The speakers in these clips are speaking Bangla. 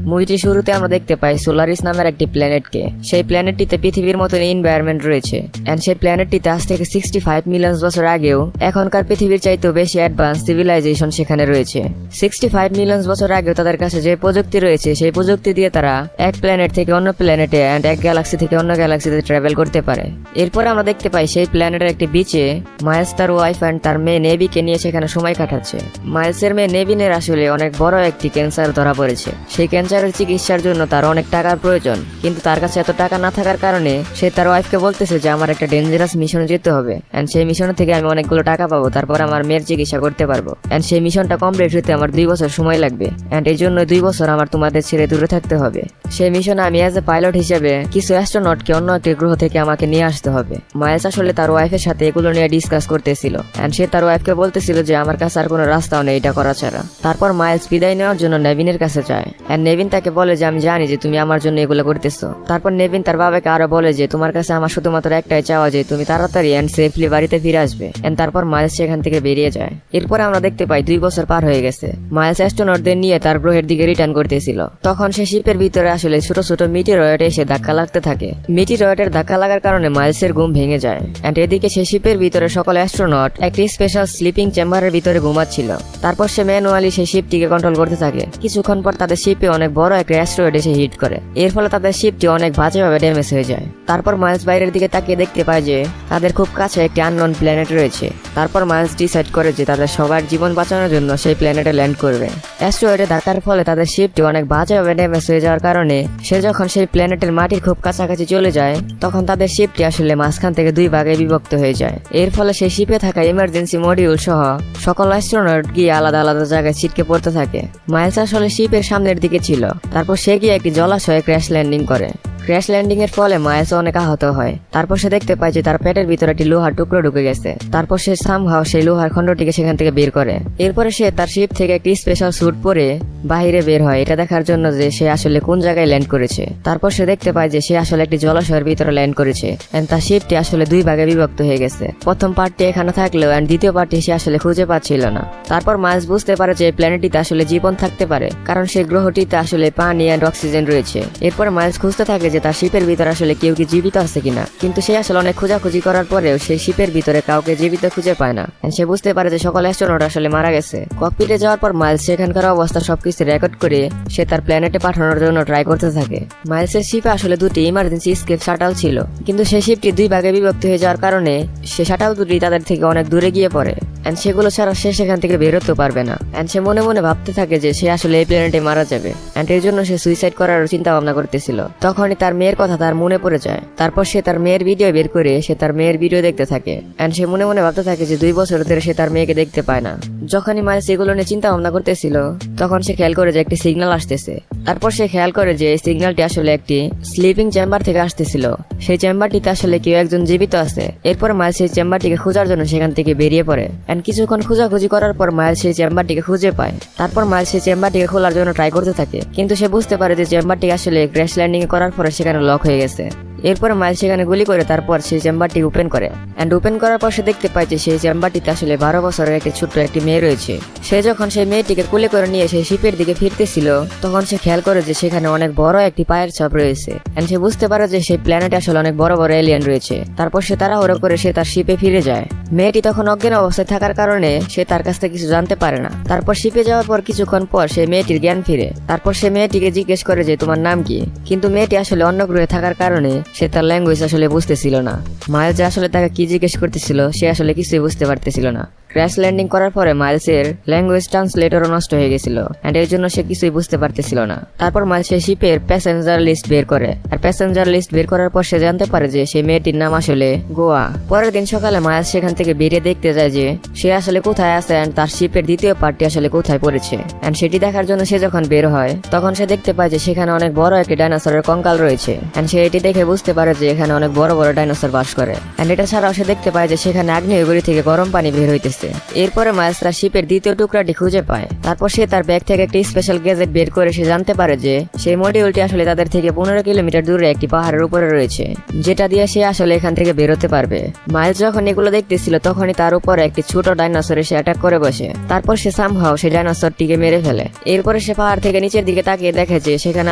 মুভিটির শুরুতে আমরা দেখতে পাই সোলারিস নামের একটি প্ল্যানেটকে। সেই প্ল্যানেটটিতে পৃথিবীর মতন এনভায়রনমেন্ট রয়েছে এন্ড সেই প্ল্যানেটটিতে আজ থেকে 65 মিলিয়ন বছর আগেও এখনকার পৃথিবীর চাইতেও বেশি অ্যাডভান্স সিভিলাইজেশন সেখানে রয়েছে। 65 মিলিয়ন বছর আগেও তাদের কাছে যে প্রযুক্তি রয়েছে সেই প্রযুক্তি দিয়ে তারা এক প্ল্যানেট থেকে অন্য প্ল্যানেটে এন্ড এক গ্যালাক্সি থেকে অন্য গ্যালাক্সিতে ট্রাভেল করতে পারে। এরপর আমরা দেখতে পাই সেই প্ল্যানেটের একটি বিচে মাইলস তার ওয়াইফ এন্ড তার মেয়ে নেভিকে নিয়ে সেখানে সময় কাটাচ্ছে। মাইলসের মেয়ে নেভিনের আসলে অনেক বড় একটি ক্যান্সার ধরা পড়েছে। সেই ক্যান্সারের চিকিৎসার জন্য তার অনেক টাকার প্রয়োজন, কিন্তু তার কাছে এত টাকা না থাকার কারণে সে তার ওয়াইফকে বলতেছে যে আমার একটা ডেঞ্জারাস মিশনে যেতে হবে এন্ড সেই মিশন থেকে আমি অনেকগুলো টাকা পাবো, তারপর আমার মেয়ের চিকিৎসা করতে পারবো এন্ড সেই মিশনটা কমপ্লিট হতে আমার 2 বছর সময় লাগবে এন্ড এই জন্য 2 বছর আমার তোমাদের ছেড়ে দূরে থাকতে হবে। সেই মিশনে আমি অ্যাজ এ পাইলট হিসেবে কিছু অ্যাস্ট্রোনটকে অন্য একটি গ্রহ থেকে আমাকে নিয়ে আসতে হবে। মাইলস আসলে তার ওয়াইফের সাথে এগুলো নিয়ে ডিসকাস করতেছিল এন্ড সে তার ওয়াইফকে বলতেছিল যে আমার কাছে আর কোনো রাস্তাও নেই এটা করা ছাড়া। তারপর মাইলস বিদায় নেওয়ার জন্য নেভিনের কাছে যায় এন্ড নেভিন তাকে বলে যে আমি জানি যে তুমি আমার জন্য এগুলো করতেছো। তারপর নেভিন তার বাবাকে আরো বলে যে তোমার কাছে আমার শুধুমাত্র একটাই চাওয়া যে তুমি তাড়াতাড়ি এন্ড সেফলি বাড়িতে ফিরে আসবে এন্ড তারপর মাইলস সেখান থেকে বেরিয়ে যায়। এরপরে আমরা দেখতে পাই 2 বছর পার হয়ে গেছে। মাইলস অ্যাস্ট্রোনটদের নিয়ে তার গ্রহের দিকে রিটার্ন করতেছিল। তখন সে শিপের ভিতরে আসলে ছোট ছোট মিটিরয়েড এসে ধাক্কা লাগতে থাকে। মিটিরয়েডের ধাক্কা লাগার কারণে মাইলসের ঘুম ভেঙে যায় এন্ড এদিকে সে শিপের ভিতরে সকল অ্যাস্ট্রোনট একটি স্পেশাল স্লিপিং চেম্বারের ভিতরে ঘুমাচ্ছিল। তারপর সে ম্যানুয়ালি সেই শিপটিকে কন্ট্রোল করতে থাকে। কিছুক্ষণ পর তাদের শিপে অনেক বড় একটা অ্যাস্ট্রয়েড এসে হিট করে। এর ফলে তাদের শিপটি অনেক বাজেভাবে ড্যামেজ হয়ে যায়। তারপর মাইলস বাইরের দিকে তাকিয়ে দেখতে পায় যে তাদের খুব কাছে একটি আননোন প্ল্যানেট রয়েছে। তারপর মাইলস ডিসাইড করে যে তাদের সবার জীবন বাঁচানোর জন্য সেই প্ল্যানেটে ল্যান্ড করবে। অ্যাস্ট্রয়েডে ধাক্কার ফলে তাদের শিপটি অনেক বাজেভাবে ড্যামেজ হয়ে যাওয়ার কারণে সে যখন সেই প্ল্যানেটের মাটির খুব কাছাকাছি চলে যায় তখন তাদের শিপটি আসলে মাঝখান থেকে 2 ভাগে বিভক্ত হয়ে যায়। এর ফলে সেই শিপে থাকা ইমার্জেন্সি মডিউল সহ সকল অ্যাস্ট্রোনট গিয়ে আলাদা আলাদা জায়গায় ছিটকে পড়তে থাকে। মাইলস আসলে শিপের সামনের দিকে ছিল। তারপর সে গিয়ে একটি জলাশয়ে ক্র্যাশ ল্যান্ডিং করে। ক্র্যাশ ল্যান্ডিং এর ফলে মাইলস অনেক আহত হয়। তারপর সে দেখতে পায় যে তার পেটের ভিতরে একটি লোহার টুকরো ঢুকে গেছে। তারপর সে সামহাও সেই লোহার খণ্ডটিকে সেখান থেকে বের করে। এরপরে সে তার শিপ থেকে একটি স্পেশাল স্যুট পরে বাহিরে বের হয় এটা দেখার জন্য যে সে আসলে কোন জায়গায় ল্যান্ড করেছে। তারপর সে দেখতে পায় যে সে আসলে একটি জলাশয়ের ভিতরে ল্যান্ড করেছে এন্ড তার শিপটি আসলে 2 ভাগে বিভক্ত হয়ে গেছে। প্রথম পার্টটি এখানে থাকলেও এন্ড দ্বিতীয় পার্টটি সে আসলে খুঁজে পাচ্ছিল না। তারপর মাইলস বুঝতে পারে যে প্ল্যানেটটিতে আসলে জীবন থাকতে পারে কারণ সেই গ্রহটিতে আসলে পানি এন্ড অক্সিজেন রয়েছে। এরপর মাইলস খুঁজতে থাকে যে তার শিপের ভিতরে আসলে কেউ কি জীবিত আছে কিনা, কিন্তু সে আসলে অনেক খোঁজাখুঁজি করার পরেও সেই শিপের ভিতরে কাউকে জীবিত খুঁজে পায় না। সে বুঝতে পারে যে সকল অ্যাস্ট্রোনট আসলে মারা গেছে। ককপিটে যাওয়ার পর মাইলস সেখানকার অবস্থা সবকিছু রেকর্ড করে সে তার প্ল্যানেটে পাঠানোর জন্য ট্রাই করতে থাকে। মাইলসের শিপে আসলে 2টি ইমার্জেন্সি এসকেপ শাটল ছিল, কিন্তু সেই শিপটি 2 ভাগে বিভক্ত হয়ে যাওয়ার কারণে সে শাটল দুটি তাদের থেকে অনেক দূরে গিয়ে পড়ে এন্ড সেগুলো ছাড়া সে সেখান থেকে বেরোতে পারবে না। এন্ড সে মনে মনে ভাবতে থাকে যে সে আসলে এই প্ল্যানেটে মারা যাবে এন্ড এর জন্য সে সুইসাইড করার চিন্তা ভাবনা করতেছিল। তখনই তার মেয়ের কথা তার মনে পড়ে যায়। তারপর সে তার মেয়ের ভিডিও বের করে সে তার মেয়ের ভিডিও দেখতে থাকে এন্ড সে মনে মনে ভাবতে থাকে যে 2 বছর ধরে সে তার মেয়েকে দেখতে পায় না। যখনই মাইলস এগুলো নিয়ে চিন্তা ভাবনা করতেছিল তখন সে খেয়াল করে যে একটি সিগন্যাল আসতেছে। তারপর সে খেয়াল করে যে এই সিগন্যালটি আসলে একটি স্লিপিং চেম্বার থেকে আসতেছিল। সেই চেম্বারটিতে আসলে কেউ একজন জীবিত আছে। এরপর মাইলস সেই চেম্বারটিকে খোঁজার জন্য সেখান থেকে বেরিয়ে পড়ে এন্ড কিছুক্ষণ খোঁজাখুঁজি করার পর মাইলস সেই চেম্বারটিকে খুঁজে পায়। তারপর মাইলস সেই চেম্বারটিকে খোলার জন্য ট্রাই করতে থাকে, কিন্তু সে বুঝতে পারে যে চেম্বারটি আসলে ক্র্যাশ ল্যান্ডিং করার পরে সেখানে লক হয়ে গেছে। এরপর মাইলস সেখানে গুলি করে তারপর সেই চেম্বারটি ওপেন করে এন্ড ওপেন করার পর সে দেখতে পায় যে সেই চেম্বারটিতে আসলে 12 বছরের একটি ছোট্ট একটি মেয়ে রয়েছে। সে যখন সেই মেয়েটিকে কোলে করে নিয়ে সেই শিপের দিকে ফিরতেছিল তখন সে খেয়াল করে যে সেখানে অনেক বড় একটি পায়ের ছাপ রয়েছে এন্ড সে বুঝতে পারে যে সেই প্ল্যানেটে আসলে অনেক বড় বড় এলিয়েন রয়েছে। তারপর সে তাড়াহুড়ো করে সে তার শিপে ফিরে যায়। মেয়েটি তখন অজ্ঞান অবস্থায় থাকার কারণে সে তার কাছ থেকে কিছু জানতে পারে না। তারপর শিপে যাওয়ার পর কিছুক্ষণ পর সেই মেয়েটির জ্ঞান ফিরে। তারপর সে মেয়েটিকে জিজ্ঞেস করে যে তোমার নাম কি, কিন্তু মেয়েটি আসলে অন্য গ্রহে থাকার কারণে সে তার ল্যাঙ্গুয়েজ আসলে বুঝতেছিল না। মাইলস আসলে তাকে কি জিজ্ঞেস করতেছিল সে আসলে কিছুই বুঝতে পারতেছিল না। ক্র্যাশ ল্যান্ডিং করার পরে মাইলসের ল্যাঙ্গুয়েজ ট্রান্সলেটরও নষ্ট হয়ে গেছিল এন্ড এর জন্য সে কিছুই বুঝতে পারতেছিল না। তারপর মাইলস সেই শিপের প্যাসেঞ্জার লিস্ট বের করে আর প্যাসেঞ্জার লিস্ট বের করার পর সে জানতে পারে যে সেই মেয়েটির নাম আসলে গোয়া। পরের দিন সকালে মাইলস সেখান থেকে বেরিয়ে দেখতে যায় যে সে আসলে কোথায় আছে এন্ড তার শিপের দ্বিতীয় পার্টটি আসলে কোথায় পড়েছে এন্ড সেটি দেখার জন্য সে যখন বের হয় তখন সে দেখতে পায় যে সেখানে অনেক বড় একটি ডাইনোসরের কঙ্কাল রয়েছে এন্ড সে এটি দেখে বুঝতে পারে যে এখানে অনেক বড় বড় ডাইনোসর বাস করে এন্ড এটা ছাড়াও সে দেখতে পায় যে সেখানে আগ্নেয়গিরি থেকে গরম পানি বের হইতেছে গেছে। এরপরে মাইলস তার শিপের দ্বিতীয় টুকরাটি খুঁজে পায়। তারপর সে তার ব্যাগ থেকে একটি স্পেশাল গ্যাজেট বের করে সে জানতে পারে যে সেই মডিউলটি আসলে তাদের থেকে 15 কিলোমিটার দূরে একটি পাহাড়ের উপরে রয়েছে, যেটা দিয়ে সে আসলে এখান থেকে বেরোতে পারবে। মাইলস যখন এগুলো দেখতেছিল তখনই তার উপরে একটি ছোট ডাইনোসর এসে অ্যাটাক করে বসে। তারপর সে সামহাও সেই ডাইনোসরটিকে মেরে ফেলে। এরপরে সে পাহাড় থেকে নিচের দিকে তাকিয়ে দেখে যে সেখানে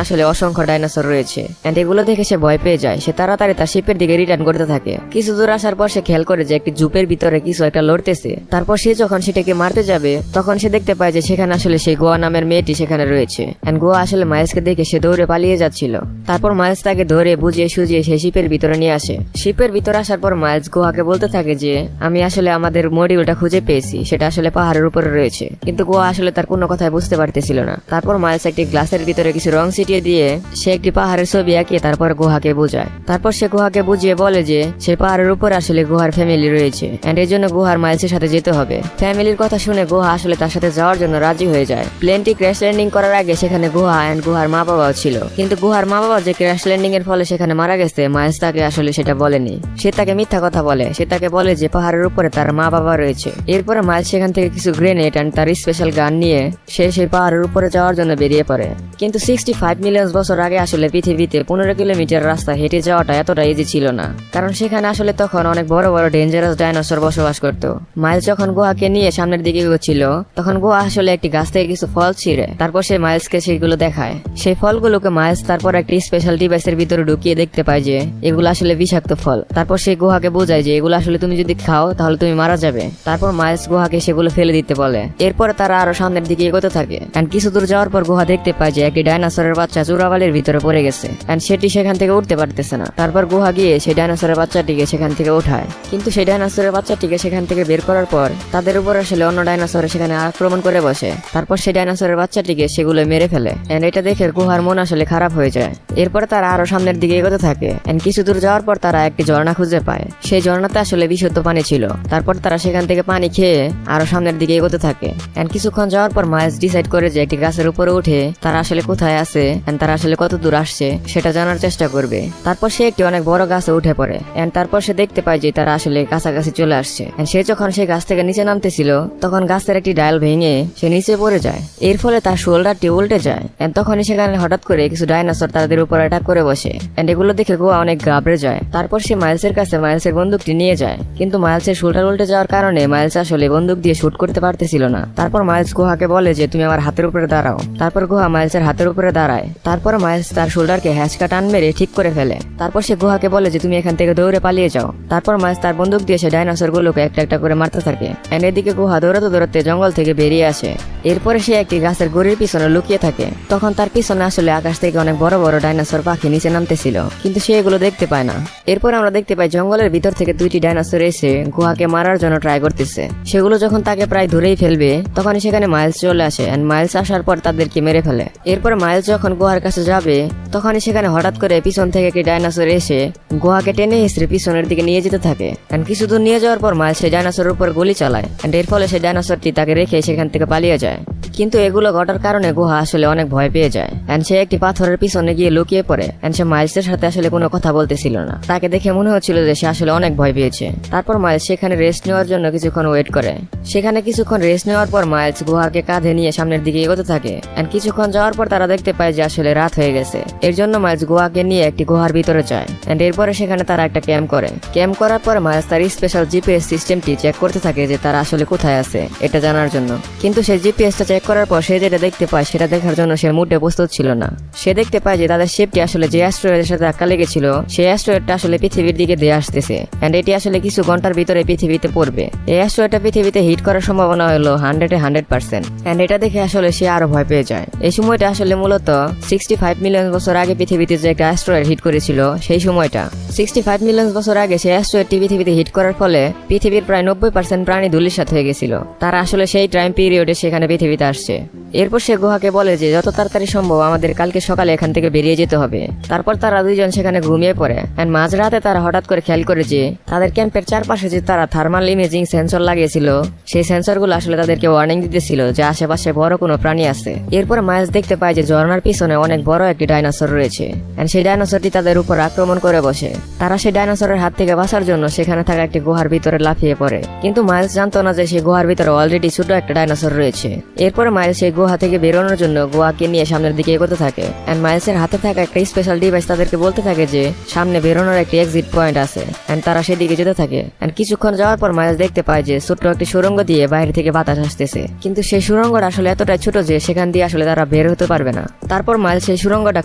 আসলে অসংখ্য ডাইনোসর রয়েছে। এন্ড এগুলো দেখে সে ভয় পেয়ে যায়। সে তাড়াতাড়ি তার শিপের দিকে রিটার্ন করতে থাকে। কিছু দূর আসার পর সে খেয়াল করে যে একটি জুপের ভিতরে কিছু একটা লড়তেছে। তারপর সে যখন সেটাকে মারতে যাবে তখন সে দেখতে পায় যে সেখানে আসলে সেই গোয়া নামের মেয়েটি সেখানে রয়েছে। এন্ড গোয়া আসলে মাইলসকে দেখে সে দৌড়ে পালিয়ে যাচ্ছিল। তারপর মাইলস তাকে ধরে বুঝিয়ে সুজিয়ে সেই শিপের ভিতরে নিয়ে আসে। শিপের ভিতরে আসার পর মাইলস গোয়াকে বলতে থাকে যে আমি আসলে আমাদের মডিউলটা খুঁজে পেয়েছি, সেটা আসলে পাহাড়ের উপরে রয়েছে। কিন্তু গোয়া আসলে তার কোনো কথাই বুঝতে পারতেছিল না। তারপর মাইলস একটি গ্লাসের ভিতরে কিছু রং ছিটিয়ে দিয়ে সে একটি পাহাড়ের ছবি আঁকিয়ে তারপর গুহাকে বোঝায়। তারপর সে গুহাকে বুঝিয়ে বলে যে সেই পাহাড়ের উপর আসলে গুহার ফ্যামিলি রয়েছে এন্ড এর জন্য গুহার মাইলসের সাথে যেতে হবে। ফ্যামিলির কথা শুনে গুহা আসলে তার সাথে যাওয়ার জন্য রাজি হয়ে যায়। প্লেনটি ক্র্যাশ ল্যান্ডিং করার আগে সেখানে গুহা এন্ড গুহার মা বাবাও ছিল, কিন্তু গুহার মা বাবা যে ক্র্যাশ ল্যান্ডিং এর ফলে সেখানে মারা গেছে মাইলস তাকে আসলে সেটা বলেনি। সে তাকে মিথ্যা কথা বলে। সে তাকে বলে যে পাহাড়ের উপরে তার মা বাবা রয়েছে। এরপরে মাইলস সেখান থেকে কিছু গ্রেনেড এন্ড তার স্পেশাল গান নিয়ে সে সেই পাহাড়ের উপরে যাওয়ার জন্য বেরিয়ে পড়ে। কিন্তু 65 মিলিয়ন বছর আগে আসলে পৃথিবীতে 15 কিলোমিটার রাস্তা হেঁটে যাওয়াটা এতটা ইজি ছিল না, কারণ সেখানে আসলে তখন অনেক বড় বড় ডেঞ্জারাস ডাইনোসর বসবাস করত। মাইলস যখন গুহাকে নিয়ে সামনের দিকে এগোচ্ছিল তখন গুহা আসলে একটি গাছ থেকে কিছু ফল ছিঁড়ে তারপর সে মাইলসকে সেইগুলো দেখায়। সেই ফলগুলোকে মাইলস তারপর একটি স্পেশাল ডিভাইসের ভিতরে ঢুকিয়ে দেখতে পায় যে এগুলো আসলে বিষাক্ত ফল। তারপর সে গুহাকে বোঝায় যে এগুলো আসলে তুমি যদি খাও তাহলে তুমি মারা যাবে। তারপর মাইলস গুহাকে সেগুলো ফেলে দিতে বলে। এরপরে তারা আরো সামনের দিকে এগোতে থাকে এন্ড কিছু দূর যাওয়ার পর গুহা দেখতে পায় যে একটি ডাইনোসরের বাচ্চা চূড়াবালির ভিতরে পড়ে গেছে এন্ড সেটি সেখান থেকে উঠতে পারতেছে না। তারপর গুহা গিয়ে সেই ডাইনোসরের বাচ্চাটিকে সেখান থেকে উঠায়, কিন্তু সেই ডাইনোসরের বাচ্চাটিকে সেখান থেকে বের করার পর তাদের উপর আসলে অন্য ডাইনোসর সেখানে আক্রমণ করে বসে। তারপর সেই ডাইনোসরের বাচ্চাটিকে সেগুলো মেরে ফেলে এন্ড এটা দেখে গুহার মন আসলে খারাপ হয়ে যায়। এরপর তারা আরো সামনের দিকে এগোতে থাকে এন্ড কিছু দূর যাওয়ার পর তারা একটি ঝর্ণা খুঁজে পায়। সেই ঝর্ণাতে আসলে বিশুদ্ধ পানি ছিল। তারপর তারা সেখান থেকে পানি খেয়ে আরো সামনের দিকে এগোতে থাকে এন্ড কিছুক্ষণ যাওয়ার পর মাইলস ডিসাইড করে যে একটি গাছের উপরে উঠে তারা আসলে কোথায় আছে এন্ড তারা আসলে কত দূর আসছে সেটা জানার চেষ্টা করবে। তারপর সে একটি অনেক বড় গাছে উঠে পড়ে এন্ড তারপর সে দেখতে পায় যে তারা আসলে কাছাকাছি চলে আসছে। সে যখন সেই গাছ থেকে নিচে নামতেছিল তখন গাছের একটি ডাল ভেঙে সে নিচে পড়ে যায়। এর ফলে তার শোল্ডারটি উল্টে যায় এন্ড তখনই সেখানে হঠাৎ করে কিছু ডাইনোসর তাদের উপর অ্যাটাক করে বসে এন্ড এগুলো দেখে গোয়া অনেক ঘাবড়ে যায়। তারপর সে মাইলসের কাছে মাইলসের বন্দুকটি নিয়ে যায়, কিন্তু মাইলসের শোল্ডার উল্টে যাওয়ার কারণে মাইলস আসলে বন্দুক দিয়ে শুট করতে পারতেছিল না। তারপর মাইলস গুহাকে বলে যে তুমি আমার হাতের উপরে দাঁড়াও। তারপর গুহা মাইলসের হাতের উপরে দাঁড়ায়। তারপর মাইলস তার শোল্ডারকে হ্যাচকা টান মেরে ঠিক করে ফেলে। তারপর সে গুহাকে বলে যে তুমি এখান থেকে দৌড়ে পালিয়ে যাও। তারপর মাইলস তার বন্দুক দিয়ে সে ডাইনোসর গুলোকে একটা একটা করে মারতে থাকে এন্ড এদিকে গুহা দৌড়াতে দৌড়াতে জঙ্গল থেকে বেরিয়ে আসে। এরপরে সে একটি গাছের গড়ির পিছনে লুকিয়ে থাকে। তখন তার পিছনে আসলে আকাশ থেকে অনেক বড় বড় ডাইনোসর পাখি নিচে নামতেছিল, কিন্তু সে এগুলো দেখতে পায় না। এরপর আমরা দেখতে পাই জঙ্গলের ভিতর থেকে দুইটি ডাইনোসর এসে গুহাকে মারার জন্য ট্রাই করতেছে। সেগুলো যখন তাকে প্রায় ধরেই ফেলবে তখনই সেখানে মাইলস চলে আসে এন্ড মাইলস আসার পর তাদেরকে মেরে ফেলে। এরপর মাইলস যখন গুহার কাছে যাবে তখনই সেখানে হঠাৎ করে পিছন থেকে একটি ডাইনোসর এসে গুহাকে টেনে হিসড়ে পিছনের দিকে নিয়ে যেতে থাকে এন্ড কিছু দূর নিয়ে যাওয়ার পর মাইলস সেই ডাইনোসরের উপর গুলি চালায় এন্ড এর ফলে সেই ডাইনোসরটি তাকে রেখে সেখান থেকে পালিয়ে যায়। কিন্তু এগুলো ঘটার কারণে গুহা আসলে অনেক ভয় পেয়ে যায় এন্ড সে একটি পাথরের পিছনে গিয়ে লুকিয়ে পড়ে এন্ড সে মাইলসের সাথে আসলে কোনো কথা বলতেছিল না। তাকে দেখে মনে হচ্ছিল যে সে আসলে অনেক ভয় পেয়েছে। তারপর মাইলস সেখানে রেস্ট নেওয়ার জন্য কিছুক্ষণ ওয়েট করে। সেখানে কিছুক্ষণ রেস্ট নেওয়ার পর মাইলস গুহাকে কাঁধে নিয়ে সামনের দিকে এগোতে থাকে এন্ড কিছুক্ষণ যাওয়ার পর তারা দেখতে পায় যে আসলে রাত হয়ে গেছে। এর জন্য মাইলস গুহাকে নিয়ে একটি গুহার ভিতরে যায় এন্ড এরপরে সেখানে তারা একটা ক্যাম্প করে। ক্যাম্প করার পর মাইলস তার স্পেশাল জিপিএস সিস্টেমটি চেক করতে থাকে যে তারা আসলে কোথায় আছে এটা জানার জন্য। কিন্তু সেই জিপিএসটা চেক করার পর সে যেটা দেখতে পায় সেটা দেখার জন্য সে মুডে প্রস্তুত ছিল না। সে দেখতে পায় যে তাদের শিপটি আসলে যে অ্যাস্ট্রয়েডের সাথে ধাক্কা লেগেছিল সেই অ্যাস্ট্রয়েডটা আসলে পৃথিবীর দিকে দিয়ে আসতেছে এন্ড এটি আসলে কিছু ঘন্টার ভিতরে পৃথিবীতে পড়বে। এই অ্যাস্ট্রয়েডটা পৃথিবীতে হিট করার সম্ভাবনা হলো 100% এন্ড এটা দেখে আসলে সে আরো ভয় পেয়ে যায়। এই সময়টা আসলে মূলত 65 মিলিয়ন বছর আগে পৃথিবীতে যে একটা অ্যাস্ট্রয়েড হিট করেছিল সেই সময়টা। 65 মিলিয়ন বছর আগে সেই অ্যাস্ট্রয়েডটি পৃথিবীতে হিট করার ফলে পৃথিবীর প্রায় 90% প্রাণী ধূলিসাৎ হয়ে গেছিল। তারা আসলে সেই টাইম পিরিয়ডে সেখানে পৃথিবীতে পৃথিবীতে আসছে। এরপর সে গুহাকে বলে যে যত তাড়াতাড়ি সম্ভব আমাদের কালকে সকালে এখান থেকে বেরিয়ে যেতে হবে। তারপর তারা দুইজন সেখানে ঘুমিয়ে পড়ে। এন্ড মাঝরাতে তারা হঠাৎ করে খেয়াল করে যে তাদের ক্যাম্পের চারপাশে যে তারা থার্মাল ইমেজিং সেন্সর লাগিয়েছিল, সেই সেন্সরগুলো আসলে তাদেরকে ওয়ার্নিং দিতেছিল যে আশেপাশে বড় কোনো প্রাণী আছে। এরপর মাইলস দেখতে পায় যে ঝর্ণার পিছনে অনেক বড় একটি ডাইনোসর রয়েছে। এন্ড সেই ডাইনোসরটি তাদের উপর আক্রমণ করে বসে। তারা সেই ডাইনোসরের হাত থেকে বাঁচার জন্য সেখানে থাকা একটি গুহার ভিতরে লাফিয়ে পড়ে। কিন্তু মাইলস জানতো না যে সেই গুহার ভিতরে অলরেডি ছোট একটা ডাইনোসর রয়েছে। এরপরে মাইলস সেই গুহা থেকে বেরোনোর জন্য গুহাকে নিয়ে সামনের দিকে এগোতে থাকে। এন্ড মাইলসের হাতে থাকা একটা স্পেশাল ডিভাইস তাদেরকে বলতে থাকে যে সামনে বেরোনোর একটি এক্সিট পয়েন্ট আছে। এন্ড তারা সেদিকে যেতে থাকে। এন্ড কিছুক্ষণ যাওয়ার পর মাইলস দেখতে পায় যে ছোট্ট একটি সুড়ঙ্গ দিয়ে বাইরে থেকে বাতাস আসতেছে। কিন্তু সেই সুড়ঙ্গটা আসলে এতটাই ছোট যে সেখান দিয়ে আসলে তারা বের হতে পারবে না। তারপর মাইলস সেই সুড়ঙ্গটা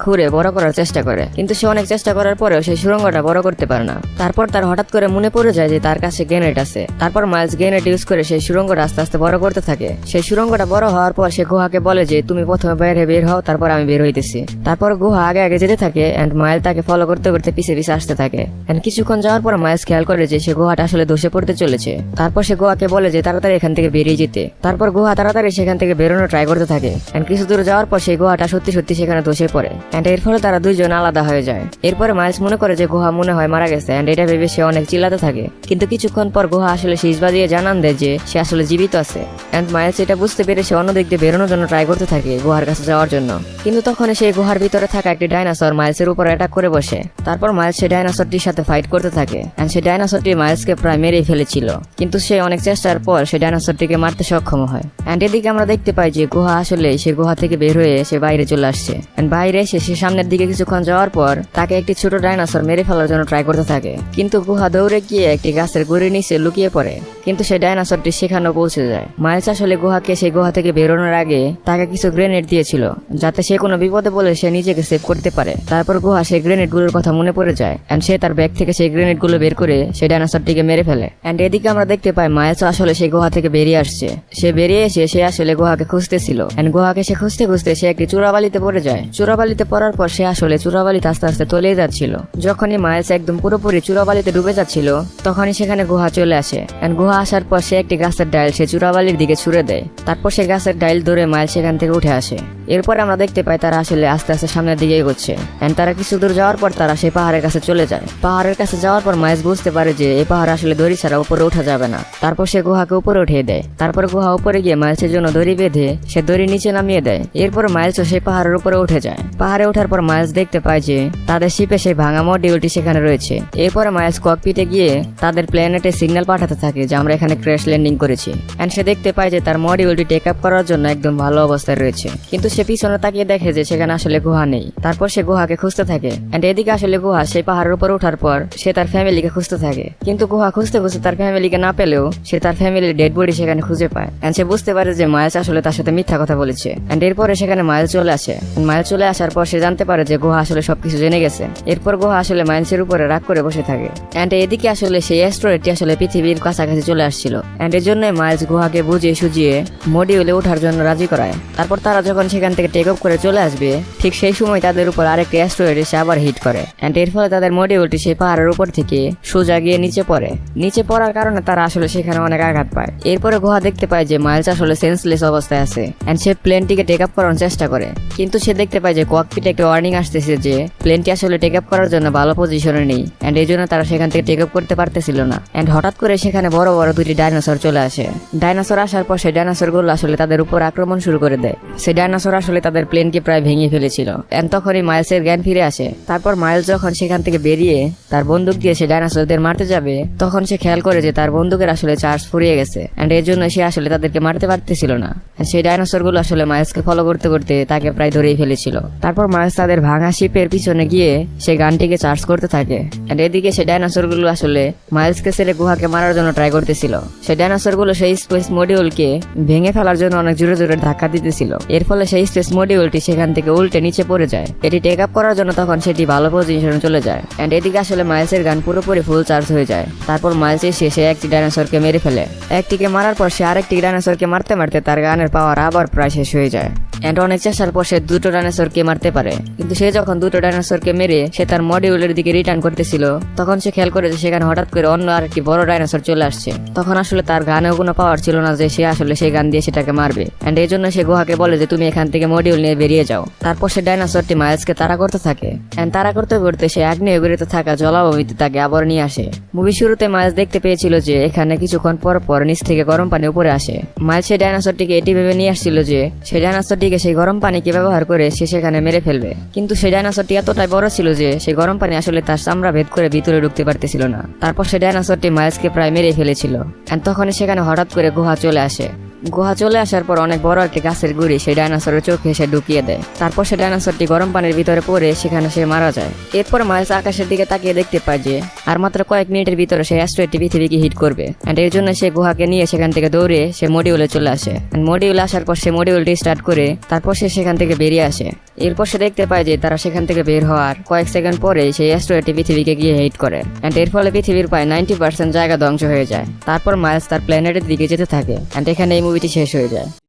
খুঁড়ে বড় করার চেষ্টা করে, কিন্তু সে অনেক চেষ্টা করার পরেও সেই সুড়ঙ্গটা বড় করতে পারে না। তারপর তার হঠাৎ করে মনে পড়ে যায় যে তার কাছে গ্রেনেড আছে। তারপর মাইলস গ্রেনেড ইউজ করে সেই সুড়ঙ্গটা আস্তে আস্তে বড় করতে থাকে। সেই সুড়ঙ্গটা বড় হওয়ার পর সে গুহাকে বলে যে তুমি প্রথমে বাইরে বের হও, তারপর আমি বের হইতেছি। তারপর গুহা আগে আগে যেতে থাকে। এন্ড মাইল তাকে ফলো করতে করতে পিছে পিছে আসতে থাকে। এন্ড কিছুক্ষণ যাওয়ার পর মাইলস খেয়াল করে যে সে গুহাটা আসলে ধসে পড়তে চলেছে। তারপর সে গুহাকে বলে যে তাড়াতাড়ি এখান থেকে বেরিয়ে যেতে। তারপর গুহা তাড়াতাড়ি সেখান থেকে বেরোনো ট্রাই করতে থাকে। এন্ড কিছু দূর যাওয়ার পর সেই গুহাটা সত্যি সত্যি সেখানে ধসে পড়ে। এন্ড এর ফলে তারা দুইজন আলাদা হয়ে যায়। এরপরে মাইলস মনে করে যে গুহা মনে হয় মারা গেছে। এন্ড এটা ভেবে সে অনেক চিল্লাতে থাকে। কিন্তু কিছুক্ষণ পর গুহা আসলে শীষ বাজিয়ে জানান দেয় যে সে আসলে জীবিত আছে। এন্ড মাইলস এটা বুঝতে পেরে সে অন্য দিক দিয়ে বেরোনোর জন্য ট্রাই করতে থাকে গুহার কাছে যাওয়ার জন্য। কিন্তু তখন সেই গুহার ভিতরে থাকা একটি ডাইনোসর মাইলসের উপর অ্যাটাক করে বসে। তারপর মাইলস সেই ডাইনোসরটির সাথে ফাইট করতে থাকে। এন্ড সেই ডাইনোসরটি মাইলসকে প্রায় মেরেই ফেলেছিল, কিন্তু সে অনেক চেষ্টার পর সেই ডাইনোসরটিকে মারতে সক্ষম হয়। এন্ড এদিকে আমরা দেখতে পাই যে গুহা আসলে সে গুহা থেকে বের হয়ে সে বাইরে চলে আসছে। এন্ড বাইরে এসে সে সামনের দিকে কিছুক্ষণ যাওয়ার পর তাকে একটি ছোট ডাইনোসর মেরে ফেলার জন্য ট্রাই করতে থাকে। কিন্তু গুহা দৌড়ে গিয়ে একটি গাছের গুড়ির নিচে লুকিয়ে পড়ে। কিন্তু সেই ডাইনোসরটি সেখানেও পৌঁছে যায়। মাইলস আসলে গুহাকে সেই গুহা থেকে বেরোনোর আগে তাকে কিছু গ্রেনেড দিয়েছিল, যাতে সে কোনো বিপদে বলে সে নিজেকে সেভ করতে পারে। তারপর গুহা সেই গ্রেনেড গুলোর কথা মনে পড়ে যায়। এন্ড সে তার ব্যাগ থেকে সেই গ্রেনেড গুলো বের করে সেই ডাইনোসরটিকে মেরে ফেলে। এন্ড এদিকে আমরা দেখতে পাই মাইলস আসলে সেই গুহা থেকে বেরিয়ে আসছে। সে বেরিয়ে এসে সে আসলে গুহাকে খুঁজতেছিল। এন্ড গুহাকে সে খুঁজতে খুঁজতে সে একটি চূড়াবালিতে পড়ে যায়। চূড়াবালিতে পড়ার পর সে আসলে চূড়াবালিতে আস্তে আস্তে তলিয়ে যাচ্ছিল। যখনই মাইলস একদম পুরোপুরি চূড়াবালিতে ডুবে যাচ্ছিল তখনই সেখানে গুহা চলে আসে। এন্ড গুহা আসার পর সে একটি গাছের ডাইল সে চূড়াবালির দিকে ছুড়ে দেয়। তারপর সে গাছের ডাইল ধরে মাইলস সেখান থেকে উঠে আসে। এরপর আমরা দেখতে পাই তারা আসলে আস্তে আস্তে সামনের দিকে এগোচ্ছে। এন্ড তারা কিছু দূর যাওয়ার পর তারা সেই পাহাড়ের কাছে চলে যায়। পাহাড়ের কাছে যাওয়ার পর মাইলস বুঝতে পারে যে এই পাহাড় আসলে দড়ি ছাড়া উপরে ওঠা যাবে না। তারপর সে গুহাকে উপরে উঠিয়ে দেয়। তারপর গুহা উপরে গিয়ে মাইলসের জন্য দড়ি বেঁধে সে দড়ি নিচে নামিয়ে দেয়। এরপর মাইলসও সেই পাহাড়ের উপরে উঠে যায়। পাহাড়ে ওঠার পর মাইলস দেখতে পায় যে তাদের শিপে সেই ভাঙা মডিউলটি সেখানে রয়েছে। এরপরে মাইলস ককপিটে গিয়ে তাদের প্ল্যানেটে সিগন্যাল পাঠাতে থাকে যে আমরা এখানে ক্র্যাশ ল্যান্ডিং করেছি। এন্ড সে দেখতে পায় যে তার মডিউলটি টেক আপ করার জন্য একদম ভালো অবস্থায় রয়েছে। কিন্তু সে পিছনে তাকিয়ে দেখে যে সেখানে আসলে গুহা নেই। তারপর সে গুহাকে খুঁজতে থাকে। এন্ড এদিকে আসলে গুহা সেই পাহাড়ের উপর ওঠার পর সে তার ফ্যামিলিকে খুঁজতে থাকে। কিন্তু গুহা খুঁজতে খুঁজতে তার ফ্যামিলিকে না পেলেও সে তার ফ্যামিলির ডেড বডি সেখানে খুঁজে পায়। এন্ড সে বুঝতে পারে যে মাইলস আসলে তার সাথে মিথ্যা কথা বলেছে। এন্ড এরপরে সেখানে মাইলস চলে আসে। মাইলস চলে আসার পর সে জানতে পারে যে গুহা আসলে সবকিছু জেনে গেছে। এরপর গুহা আসলে মাইলসের উপরে রাগ করে বসে থাকে। এন্ড এদিকে আসলে সেই অ্যাস্ট্রয়েডটি আসলে পৃথিবীর কাছাকাছি চলে আসছিল। এন্ড এর জন্য মাইলস গুহাকে বুঝিয়ে সুজিয়ে মডিউলে ওঠার জন্য রাজি করায়। তারপর তারা যখন সেখান থেকে টেক অফ করে চলে আসবে ঠিক সেই সময় তাদের উপর আরেকটি অ্যাস্ট্রয়েড এসে আবার হিট করে। এন্ড এর ফলে তাদের মডিউলটি সেই পাহাড়ের উপর থেকে সোজা গিয়ে নিচে পড়ে। নিচে পড়ার কারণে তারা আসলে সেখানে অনেক আঘাত পায়। এরপরে গুহা দেখতে পায় যে মাইলস আসলে সেন্সলেস অবস্থায় আছে। এন্ড সে প্লেনটিকে টেক আপ করার চেষ্টা করে, কিন্তু সে দেখতে পায় যে ককপিটে একটা ওয়ার্নিং আসতেছে যে প্লেনটি আসলে টেক আপ করার জন্য ভালো পজিশনে নেই। এন্ড এই জন্য তারা সেখান থেকে টেক আপ করতে পারতেছিল না। এন্ড হঠাৎ করে সেখানে বড় বড় দুটি ডাইনোসর চলে আসে। ডাইনোসর আসার পর সেই ডাইনোসর গুলো আসলে তাদের উপর আক্রমণ শুরু করে দেয়। সেই ডাইনোসর আসলে তাদের প্লেনকে প্রায় ভেঙে ফেলেছিল। এন্ড তখনই মাইলসের জ্ঞান ফিরে আসে। তারপর মাইলস যখন সেখান থেকে বেরিয়ে তার বন্দুক দিয়ে সে ডাইনোসরদের মারতে যাবে তখন সে খেয়াল করে যে তার বন্দুকের আসলে চার্জ ফুরিয়ে গেছে। এন্ড এর জন্য সে আসলে তাদেরকে মারতে পারতেছিল না। সেই ডাইনোসর গুলো আসলে মাইলসকে ফলো করতে করতে তাকে প্রায় ধরেই ফেলেছিল। তারপর মাইলস তাদের ভাঙা শিপের পিছনে গিয়ে সে গানটিকে চার্জ করতে থাকে। এন্ড এদিকে সেই ডাইনোসর গুলো আসলে মাইলসকে ছেড়ে গুহাকে মারার জন্য ট্রাই করতেছিল। সেই ডাইনোসর গুলো সেই স্পেস মডিউলকে ভেঙে ফেলার জন্য অনেক জোরে জোরে ধাক্কা দিতেছিল। এর ফলে সেই স্পেস মডিউলটি সেখান থেকে উল্টে নিচে পড়ে যায়। এটি টেক আপ করার জন্য তখন সেটি ভালো পজিশনে চলে যায়। এন্ড এদিকে আসলে মাইলসের গান পুরোপুরি ফুল চার্জ হয়ে যায়। তারপর মাইলস এসে সে একটি ডাইনোসরকে মেরে ফেলে। একটিকে মারার পর সে আরেকটি ডাইনোসরকে মারতে মারতে তার গানের পাওয়ার আবার প্রায় শেষ হয়ে যায়। এন্ড অনেক চেষ্টার পর সে দুটো ডাইনোসরকে মারতে পারে। কিন্তু সে যখন দুটো ডাইনোসরকে মেরে সে তার মডিউলের দিকে রিটার্ন করতেছিল, তখন সে খেয়াল করে যে সেখানে হঠাৎ করে অন্য আরেকটি বড় ডাইনোসর চলে আসছে। তখন আসলে তার গানেও কোনো পাওয়ার ছিল না যে সে আসলে সেই গান দিয়ে সেটাকে মারবে। এন্ড এই জন্য সে গুহাকে বলে যে তুমি এখান থেকে মডিউল নিয়ে বেরিয়ে যাও। তারপর সে ডাইনোসরটি মাইলসকে তাড়া করতে থাকে। এন্ড তাড়া করতে করতে সে আগ্নেয়গিরিতে থাকা জলাভূমিতে তাকে আবার নিয়ে আসে। মুভি শুরুতে মাইলস দেখতে পেয়েছিল যে এখানে কিছুক্ষণ পর পর নিচ থেকে গরম পানি উপরে আসে। মাইলস সেই ডাইনোসরটিকে এটি ভেবে নিয়ে আসছিল যে সেই ডাইনোসরটিকে সেই গরম পানিকে ব্যবহার করে সে সেখানে মেরে ফেলবে। কিন্তু সেই ডাইনোসরটি এতটাই বড় ছিল যে সেই গরম পানি আসলে তার চামড়া ভেদ করে ভিতরে ঢুকতে পারতেছিল না। তারপর সেই ডাইনোসরটি মাইলসকে প্রায় মেরে ফেলেছিল। এন্ড তখনই সেখানে হঠাৎ করে গুহা চলে আসে। গুহা চলে আসার পর অনেক বড় একটি গাছের গুড়ি সেই ডাইনোসরের চোখে এসে ঢুকিয়ে দেয়। তারপর সেই ডাইনোসরটি গরম পানির ভিতরে পড়ে সেখানে সে মারা যায়। এরপর মাইলস আকাশের দিকে তাকিয়ে দেখতে পায় যে আর মাত্র কয়েক মিনিটের ভিতরে সেই অ্যাস্ট্রয়েডটি পৃথিবীকে হিট করবে। এন্ড এর জন্য সে গুহাকে নিয়ে সেখান থেকে দৌড়ে সে মডিউলে চলে আসে। মডিউলে আসার পর সে মডিউলটি স্টার্ট করে তারপর সে সেখান থেকে বেরিয়ে আসে। এরপর সে দেখতে পায় যে তারা সেখান থেকে বের হওয়ার কয়েক সেকেন্ড পরে সেই অ্যাস্ট্রয়েডটি পৃথিবীকে গিয়ে হিট করে। এন্ড এর ফলে পৃথিবীর প্রায় 90% জায়গা ধ্বংস হয়ে যায়। তারপর মাইলস তার প্ল্যানেটের দিকে যেতে থাকে। এন্ড এখানে এই মুভিটি শেষ হয়ে যায়।